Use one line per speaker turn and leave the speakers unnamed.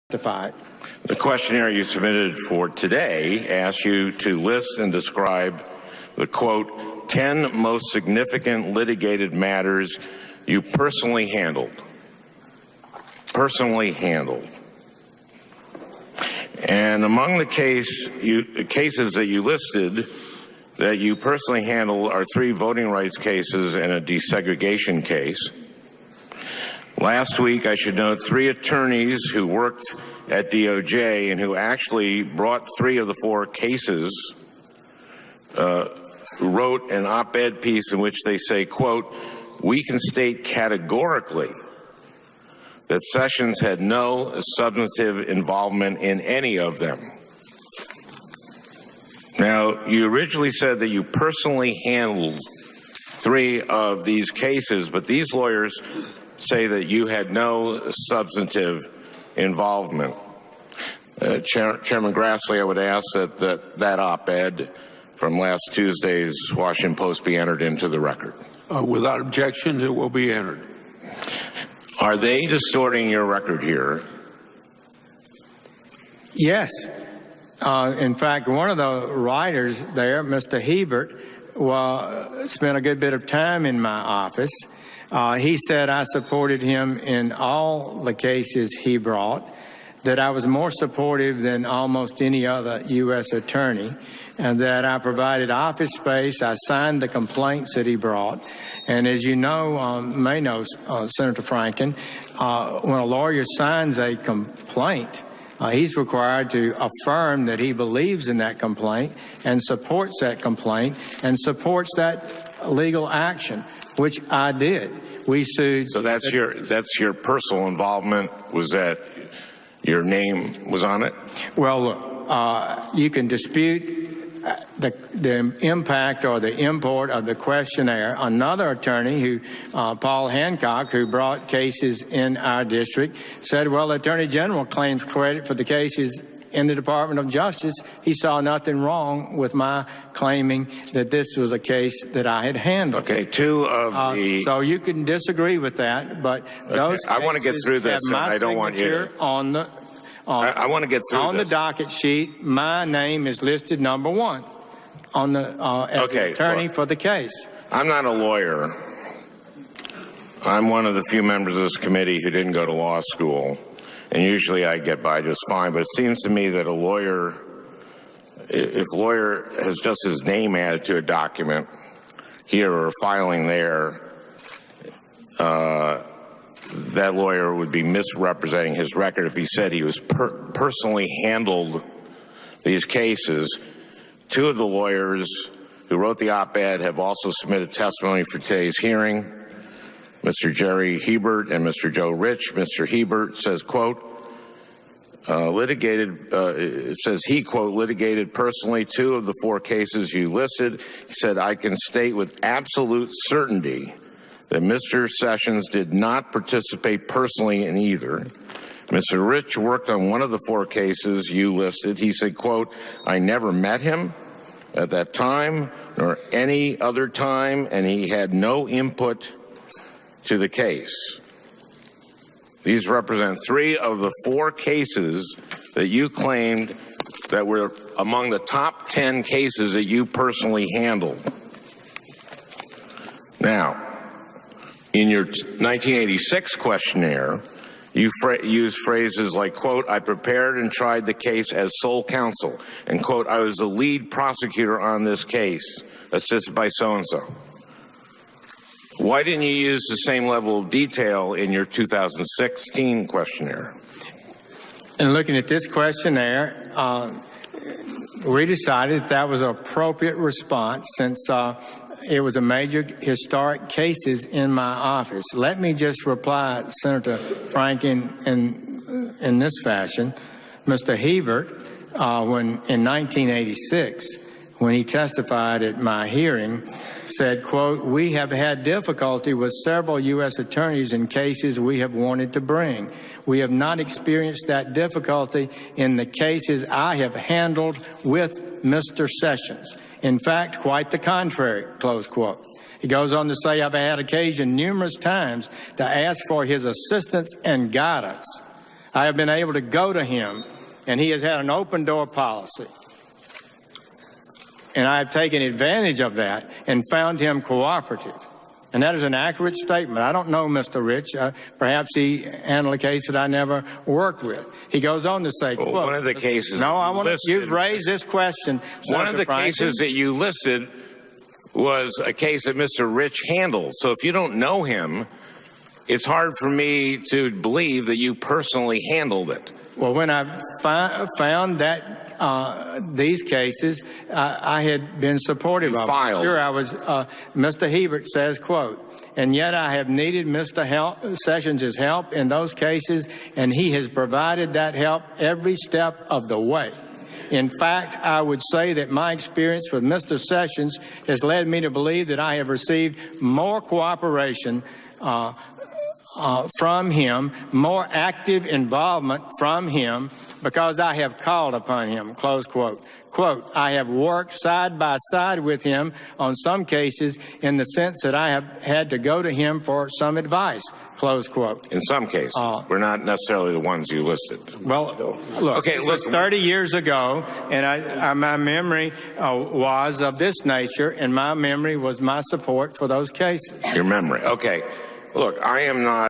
The questionnaire you submitted for today asks you to list and describe the, quote, 10 most significant litigated matters you personally handled. And among the cases that you listed that you personally handled are 3 voting rights cases and a desegregation case. Last week, I should note, 3 attorneys who worked at DOJ and who actually brought 3 of the 4 cases wrote an op-ed piece in which they say, quote, "We can state categorically that Sessions had no substantive involvement in any of them." Now, you originally said that you personally handled 3 of these cases, but these lawyers say that you had no substantive involvement. Chairman Grassley, I would ask that op-ed from last Tuesday's Washington Post be entered into the record.
Without objection, it will be entered.
Are they distorting your record here?
Yes. In fact, one of the writers there, Mr. Hebert, spent a good bit of time in my office. He said I supported him in all the cases he brought, that I was more supportive than almost any other U.S. attorney, and that I provided office space. I signed the complaints that he brought. And as you know, may know, Senator Franken, when a lawyer signs a complaint, he's required to affirm that he believes in that complaint and supports that complaint and supports that legal action, which I did. We sued.
So that's your personal involvement? Was that your name was on it?
Well, look, you can dispute the impact or the import of the questionnaire. Another attorney, Paul Hancock, who brought cases in our district, said, well, the Attorney General claims credit for the cases in the Department of Justice. He saw nothing wrong with my claiming that this was a case that I had handled.
Okay, 2 of the...
So you can disagree with that, but those
I want to get through this, and I don't want you... I want to get through
on the docket sheet, my name is listed number 1 on the as the attorney for the case.
I'm not a lawyer. I'm one of the few members of this committee who didn't go to law school, and usually I get by just fine. But it seems to me that a lawyer, if a lawyer has just his name added to a document here or a filing there, that lawyer would be misrepresenting his record if he said he was personally handled these cases. 2 of the lawyers who wrote the op-ed have also submitted testimony for today's hearing. Mr. Jerry Hebert and Mr. Joe Rich. Mr. Hebert says, quote, it says he, quote, litigated personally 2 of the 4 cases you listed. He said, I can state with absolute certainty that Mr. Sessions did not participate personally in either. Mr. Rich worked on 1 of the 4 cases you listed. He said, quote, I never met him at that time nor any other time, and he had no input to the case. These represent 3 of the 4 cases that you claimed that were among the top 10 cases that you personally handled. Now, in your 1986 questionnaire, you used phrases like, quote, I prepared and tried the case as sole counsel, and, quote, I was the lead prosecutor on this case, assisted by so-and-so. Why didn't you use the same level of detail in your 2016 questionnaire?
In looking at this questionnaire, we decided that was an appropriate response since it was a major historic cases in my office. Let me just reply, Senator Franken, in this fashion. Mr. Hebert, in 1986, when he testified at my hearing, said, quote, we have had difficulty with several U.S. attorneys in cases we have wanted to bring. We have not experienced that difficulty in the cases I have handled with Mr. Sessions. In fact, quite the contrary, close quote. He goes on to say, I've had occasion numerous times to ask for his assistance and guidance I have been able to go to him, and he has had an open door policy. And I have taken advantage of that and found him cooperative. And that is an accurate statement. I don't know Mr. Rich. Perhaps he handled a case that I never worked with. He goes on to say,
well,
quote,
one of the cases
no, I want
listed,
you raised this question.
One
Senator
of the
Franken.
cases that you listed was a case that Mr. Rich handled. So if you don't know him, it's hard for me to believe that you personally handled it.
Well, when I found that these cases, I had been supportive of.
Filed.
Sure, I was. Mr. Hebert says, quote, and yet I have needed Mr. Sessions' help in those cases, and he has provided that help every step of the way. In fact, I would say that my experience with Mr. Sessions has led me to believe that I have received more cooperation from him, more active involvement from him, because I have called upon him, close quote. Quote, I have worked side by side with him on some cases in the sense that I have had to go to him for some advice, close quote.
In some cases. We're not necessarily the ones you listed.
Well, look,
okay,
it was 30 years ago, and my memory was of this nature, and my memory was my support for those cases.
Your memory. Okay. Look, I am not